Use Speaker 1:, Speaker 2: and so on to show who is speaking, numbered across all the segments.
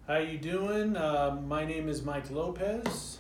Speaker 1: How you doing? My name is Mike Lopez.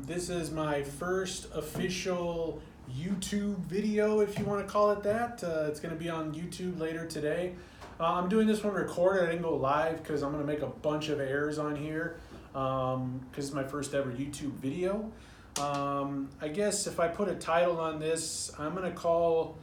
Speaker 1: This is my first official YouTube video, if you want to call it that. It's going to be on YouTube later today. I'm doing this one recorded. I didn't go live because I'm going to make a bunch of errors on here because it's my first ever YouTube video. I guess if I put a title on this, I'm going to call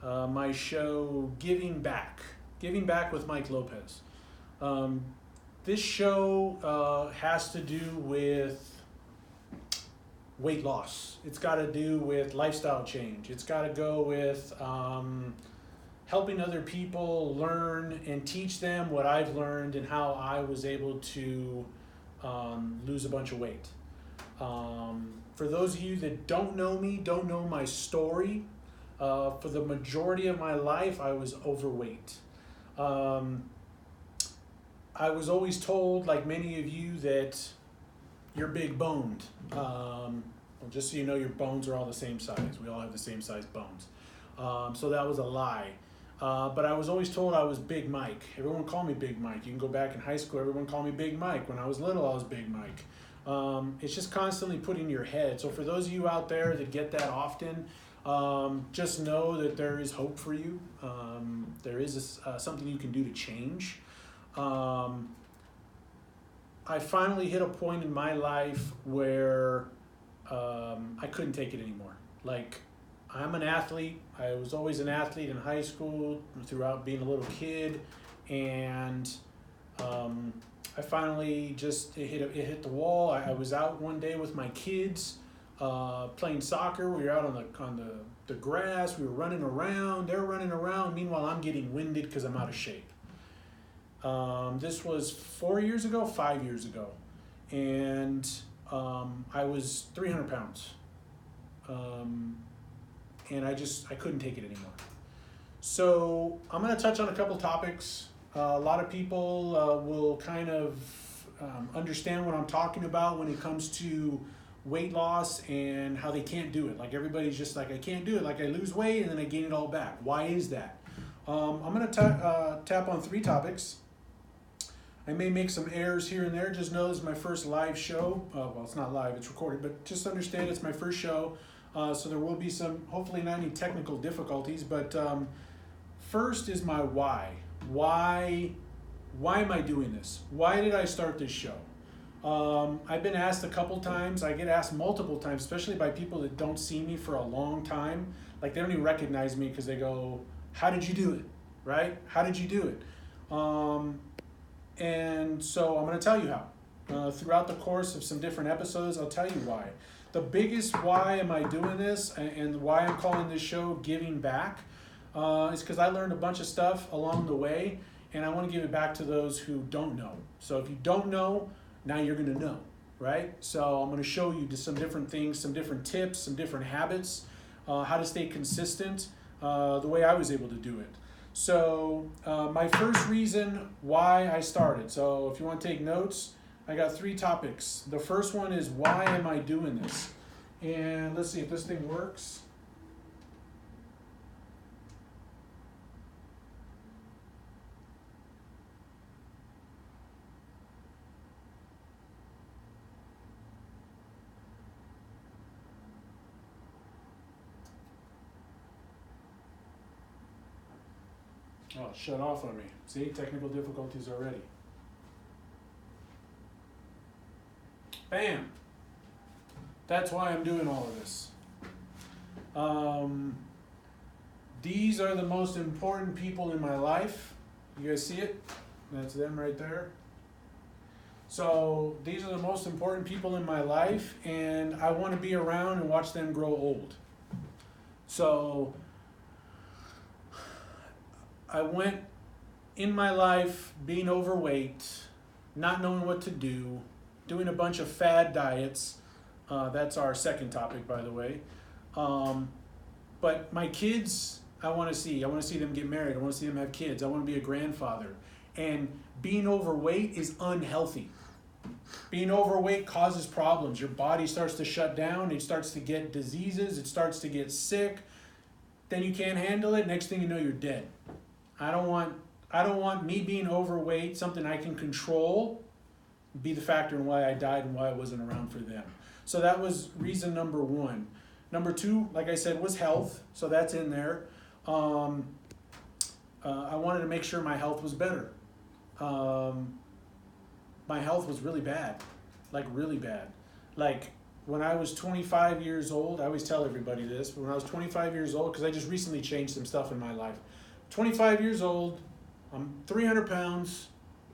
Speaker 1: my show Giving Back. Giving Back with Mike Lopez. This show has to do with weight loss. It's got to do with lifestyle change. It's got to go with helping other people learn and teach them what I've learned and how I was able to lose a bunch of weight. For those of you that don't know me, don't know my story, for the majority of my life, I was overweight. I was always told, like many of you, that you're big boned. Well, just so you know, your bones are all the same size. We all have the same size bones. So that was a lie. But I was always told I was Big Mike. Everyone called me Big Mike. You can go back in high school, everyone called me Big Mike. When I was little, I was Big Mike. It's just constantly put in your head. So for those of you out there that get that often, just know that there is hope for you. There is something you can do to change. I finally hit a point in my life where I couldn't take it anymore. Like, I'm an athlete. I was always an athlete in high school, throughout being a little kid, and I finally just it hit the wall. I was out one day with my kids playing soccer. We were out on the grass. We were running around. They're running around. Meanwhile, I'm getting winded because I'm out of shape. This was 5 years ago, and I was 300 pounds, and I couldn't take it anymore. So I'm going to touch on a couple topics. A lot of people will kind of understand what I'm talking about when it comes to weight loss and how they can't do it. Like, everybody's just like, I can't do it. Like, I lose weight and then I gain it all back. Why is that? I'm going to tap on 3 topics. I may make some errors here and there. Just know this is my first live show. Well, it's not live, it's recorded, but just understand it's my first show. So there will be some, hopefully not any technical difficulties, but first is my why. Why am I doing this? Why did I start this show? I've been asked a couple times. I get asked multiple times, especially by people that don't see me for a long time. Like, they don't even recognize me because they go, how did you do it? Right? How did you do it? And so I'm going to tell you how. Throughout the course of some different episodes, I'll tell you why. The biggest why am I doing this and why I'm calling this show Giving Back is because I learned a bunch of stuff along the way, and I want to give it back to those who don't know. So if you don't know, now you're going to know, right? So I'm going to show you some different things, some different tips, some different habits, how to stay consistent, the way I was able to do it. So my first reason why I started. So if you want to take notes, I got 3 topics. The first one is, why am I doing this? And let's see if this thing works. Oh, it shut off on me. See, technical difficulties already. Bam! That's why I'm doing all of this. These are the most important people in my life. You guys see it? That's them right there. So these are the most important people in my life, and I want to be around and watch them grow old. So I went in my life being overweight, not knowing what to do, doing a bunch of fad diets. That's our second topic, by the way. But my kids, I want to see them get married. I want to see them have kids. I want to be a grandfather. And being overweight is unhealthy. Being overweight causes problems. Your body starts to shut down. It starts to get diseases. It starts to get sick. Then you can't handle it. Next thing you know, you're dead. I don't want me being overweight, something I can control, be the factor in why I died and why I wasn't around for them. So that was reason number one. Number two, like I said, was health. So that's in there. I wanted to make sure my health was better. My health was really bad, like really bad. Like when I was 25 years old, I always tell everybody this, but when I was 25 years old, because I just recently changed some stuff in my life. 25 years old, I'm 300 pounds.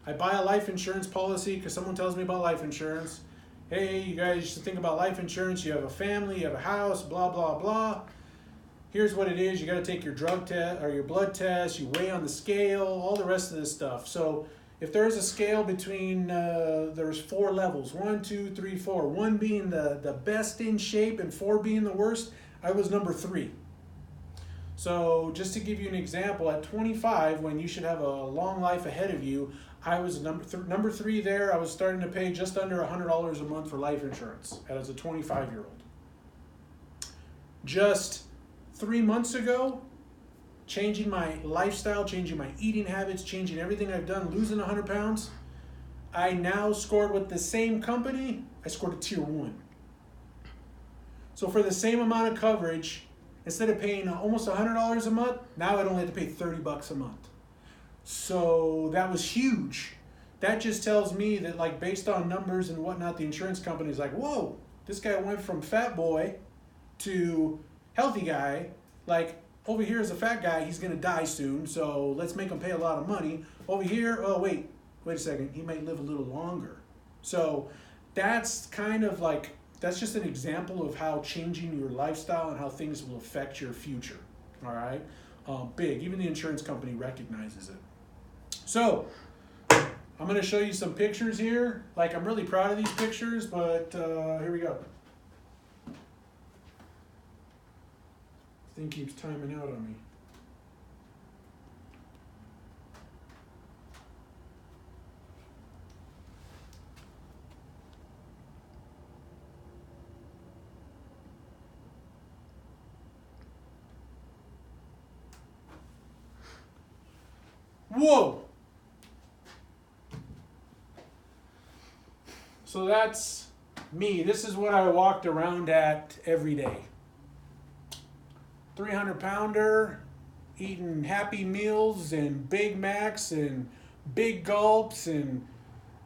Speaker 1: I buy a life insurance policy because someone tells me about life insurance. Hey, you guys should think about life insurance. You have a family, you have a house, blah, blah, blah. Here's what it is. You got to take your drug test or your blood test. You weigh on the scale, all the rest of this stuff. So if there's a scale between, there's 4 levels, 1, 2, 3, 4. 1 being the best in shape and 4 being the worst, I was number 3. So just to give you an example, at 25, when you should have a long life ahead of you, I was number 3 there. I was starting to pay just under $100 a month for life insurance as a 25-year-old. Just 3 months ago, changing my lifestyle, changing my eating habits, changing everything I've done, losing 100 pounds, I now scored with the same company, I scored a tier 1. So for the same amount of coverage, instead of paying almost $100 a month, now I'd only have to pay $30 a month. So that was huge. That just tells me that, like, based on numbers and whatnot, the insurance company is like, whoa, this guy went from fat boy to healthy guy. Like, over here is a fat guy, he's gonna die soon, so let's make him pay a lot of money. Over here, oh wait a second, he might live a little longer. So that's kind of like, that's just an example of how changing your lifestyle and how things will affect your future, all right? Big, even the insurance company recognizes it. So, I'm gonna show you some pictures here. Like, I'm really proud of these pictures, but here we go. This thing keeps timing out on me. Whoa! So that's me. This is what I walked around at every day. 300 pounder, eating Happy Meals and Big Macs and Big Gulps and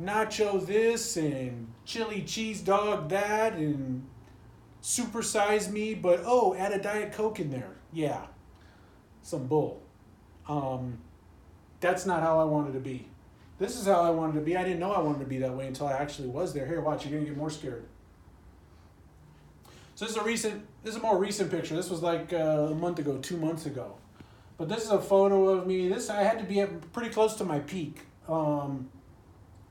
Speaker 1: nacho this and chili cheese dog that and supersize me, but oh, add a Diet Coke in there. Yeah, some bull. That's not how I wanted to be. This is how I wanted to be. I didn't know I wanted to be that way until I actually was there. Here, watch, you're gonna get more scared. So this is a more recent picture. This was like a month ago, 2 months ago. But this is a photo of me. I had to be pretty close to my peak.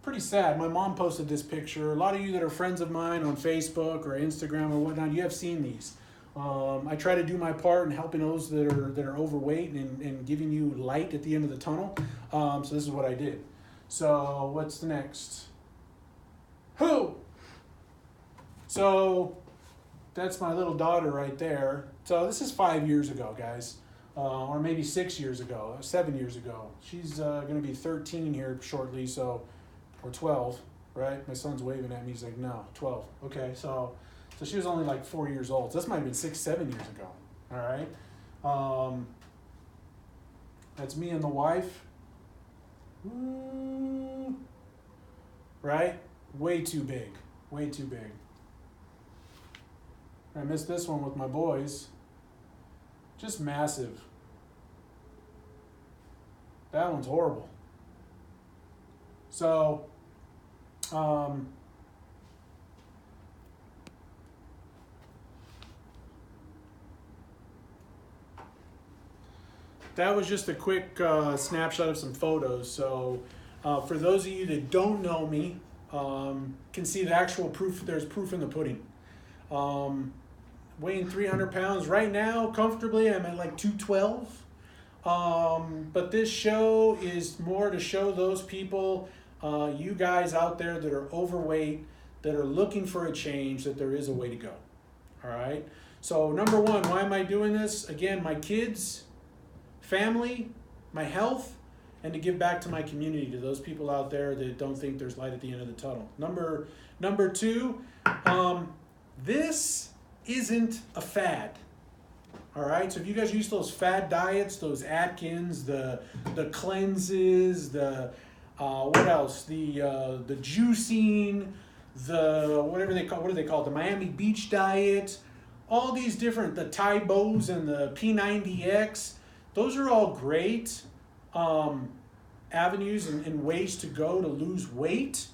Speaker 1: Pretty sad. My mom posted this picture. A lot of you that are friends of mine on Facebook or Instagram or whatnot, you have seen these. I try to do my part in helping those that are overweight and giving you light at the end of the tunnel. So this is what I did. So what's the next? Who? So that's my little daughter right there. So this is 5 years ago, guys, or maybe 6 years ago, 7 years ago. She's going to be 13 here shortly, so, or 12, right? My son's waving at me. He's like, no, 12. Okay, so she was only like 4 years old. So this might have been 6, 7 years ago. All right. That's me and the wife. Right? Way too big. Way too big. I missed this one with my boys. Just massive. That one's horrible. So, that was just a quick snapshot of some photos. So for those of you that don't know me, can see the actual proof. There's proof in the pudding. Weighing 300 pounds right now, comfortably, I'm at like 212. But this show is more to show those people, you guys out there that are overweight, that are looking for a change, that there is a way to go. All right. So number one, why am I doing this? Again, my kids, family, my health, and to give back to my community, to those people out there that don't think there's light at the end of the tunnel. Number two, this isn't a fad. All right, so if you guys use those fad diets, those Atkins, the cleanses, the what else? The juicing, the whatever they call, what do they call it? The Miami Beach diet, all these different, the Taibos and the P90X, those are all great avenues and ways to go to lose weight,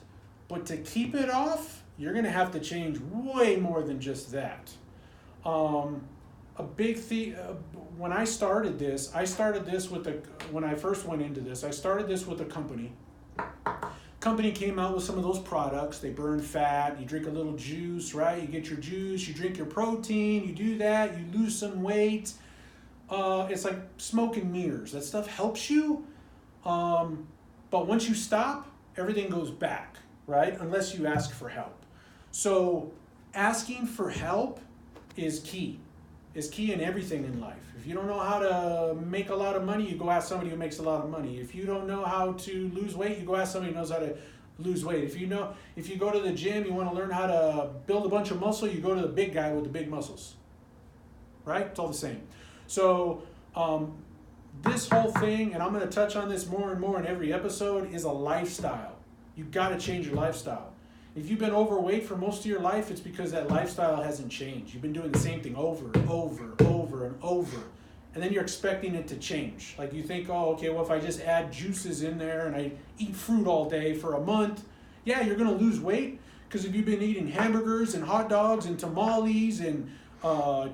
Speaker 1: but to keep it off, you're gonna have to change way more than just that. A big thing, when I started this with when I first went into this, I started this with a company. Company came out with some of those products. They burn fat, you drink a little juice, right? You get your juice, you drink your protein, you do that, you lose some weight. It's like smoke and mirrors. That stuff helps you, but once you stop, everything goes back, right? Unless you ask for help. So asking for help is key in everything in life. If you don't know how to make a lot of money, you go ask somebody who makes a lot of money. If you don't know how to lose weight, you go ask somebody who knows how to lose weight. If you go to the gym, you want to learn how to build a bunch of muscle, you go to the big guy with the big muscles. Right? It's all the same. So this whole thing, and I'm going to touch on this more and more in every episode, is a lifestyle. You've got to change your lifestyle. If you've been overweight for most of your life, it's because that lifestyle hasn't changed. You've been doing the same thing over and over and over. And then you're expecting it to change. Like you think, oh, okay, well, if I just add juices in there and I eat fruit all day for a month, yeah, you're going to lose weight. Because if you've been eating hamburgers and hot dogs and tamales and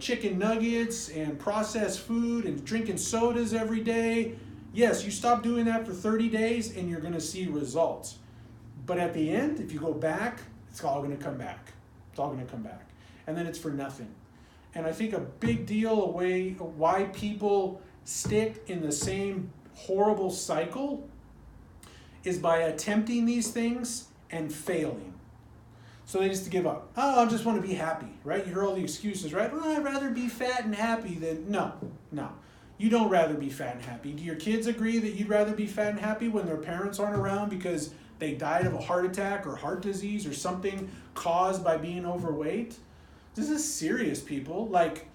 Speaker 1: chicken nuggets and processed food and drinking sodas every day, yes, you stop doing that for 30 days and you're going to see results. But at the end, if you go back, it's all going to come back. It's all going to come back. And then it's for nothing. And I think a big deal why people stick in the same horrible cycle is by attempting these things and failing. So they just give up. Oh, I just want to be happy, right? You hear all the excuses, right? Well, I'd rather be fat and happy than... No. You don't rather be fat and happy. Do your kids agree that you'd rather be fat and happy when their parents aren't around because they died of a heart attack or heart disease or something caused by being overweight? This is serious, people. Like,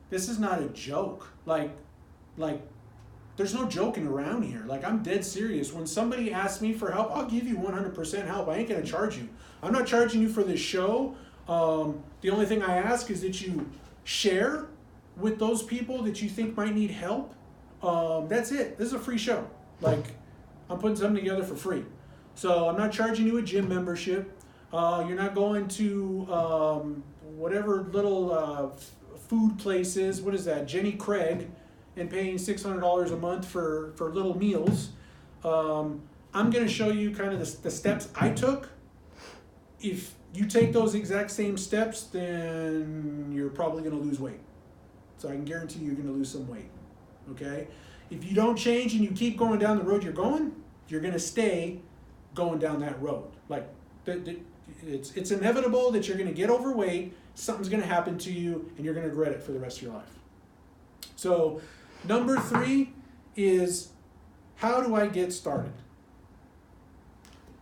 Speaker 1: this is not a joke. Like, there's no joking around here. Like, I'm dead serious. When somebody asks me for help, I'll give you 100% help. I ain't gonna charge you. I'm not charging you for this show. The only thing I ask is that you share with those people that you think might need help. That's it. This is a free show. Like, I'm putting something together for free. So I'm not charging you a gym membership. You're not going to whatever little food places. What is that? Jenny Craig, and paying $600 a month for little meals. I'm going to show you kind of the steps I took. If you take those exact same steps, then you're probably going to lose weight. So I can guarantee you're going to lose some weight. Okay? If you don't change and you keep going down the road you're going to stay going down that road. Like, it's inevitable that you're going to get overweight, something's going to happen to you, and you're going to regret it for the rest of your life. So, number 3 is, how do I get started?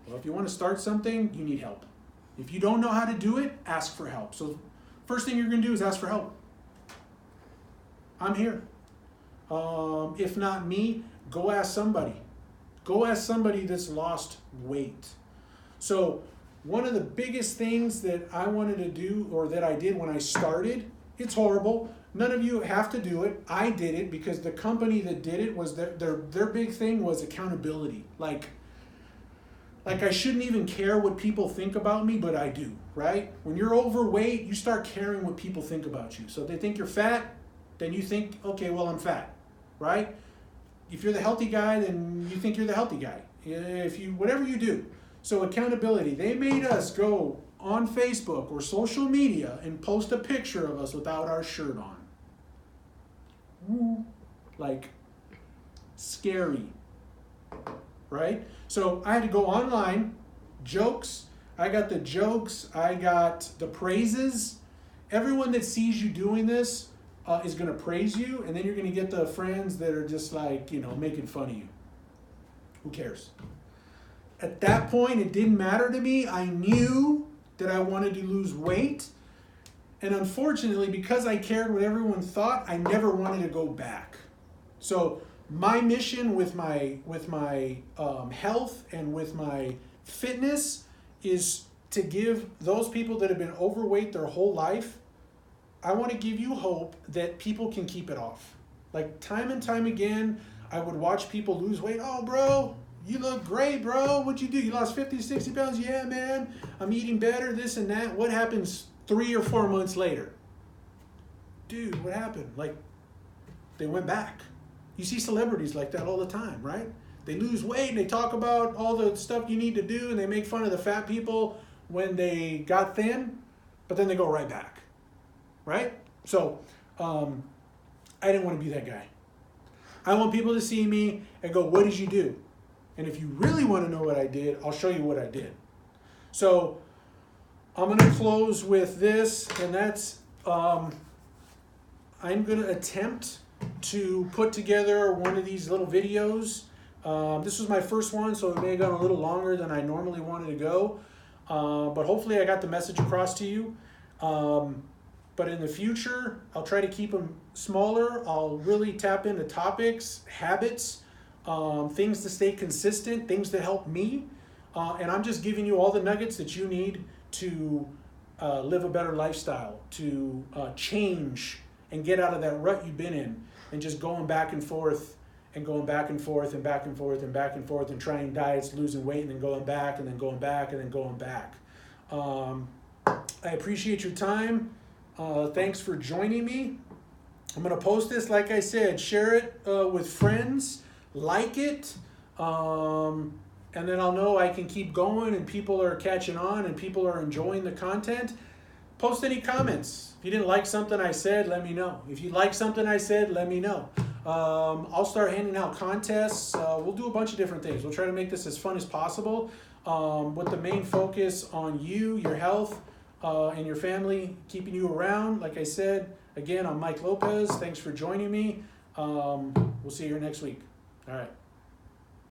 Speaker 1: Well, if you want to start something, you need help. If you don't know how to do it, ask for help. So, first thing you're going to do is ask for help. I'm here. If not me, go ask somebody. Go ask somebody that's lost weight. So one of the biggest things that I wanted to do, or that I did when I started, it's horrible. None of you have to do it. I did it because the company that did it was their big thing was accountability. Like I shouldn't even care what people think about me, but I do, right? When you're overweight, you start caring what people think about you. So if they think you're fat, then you think, okay, well, I'm fat, right? If you're the healthy guy, then you think you're the healthy guy. Whatever you do. So accountability. They made us go on Facebook or social media and post a picture of us without our shirt on. Woo. Like, scary. Right? So I had to go online, jokes. I got the jokes. I got the praises. Everyone that sees you doing this is going to praise you, and then you're going to get the friends that are just like, making fun of you. Who cares? At that point, it didn't matter to me. I knew that I wanted to lose weight. And unfortunately, because I cared what everyone thought, I never wanted to go back. So my mission with my health and with my fitness is to give those people that have been overweight their whole life, I want to give you hope that people can keep it off. Like time and time again, I would watch people lose weight. Oh, bro, you look great, bro. What'd you do? You lost 50, 60 pounds? Yeah, man. I'm eating better, this and that. What happens 3 or 4 months later? Dude, what happened? Like, they went back. You see celebrities like that all the time, right? They lose weight and they talk about all the stuff you need to do and they make fun of the fat people when they got thin, but then they go right back, right? So I didn't want to be that guy. I want people to see me and go, what did you do? And if you really want to know what I did, I'll show you what I did. So I'm going to close with this, and that's I'm going to attempt to put together one of these little videos. This was my first one, so it may have gone a little longer than I normally wanted to go. But hopefully I got the message across to you. But in the future, I'll try to keep them smaller. I'll really tap into topics, habits, things to stay consistent, things that help me. And I'm just giving you all the nuggets that you need to live a better lifestyle, to change and get out of that rut you've been in, and just going back and forth and going back and forth and back and forth and back and forth and trying diets, losing weight, and then going back and then going back and then going back. I appreciate your time. Thanks for joining me. I'm going to post this, like I said, share it with friends, like it, and then I'll know I can keep going and people are catching on and people are enjoying the content. Post any comments. If you didn't like something I said, let me know. If you like something I said, let me know. I'll start handing out contests. We'll do a bunch of different things. We'll try to make this as fun as possible, with the main focus on you, your health, and your family, keeping you around. Like I said, again, I'm Mike Lopez. Thanks for joining me. We'll see you here next week. All right.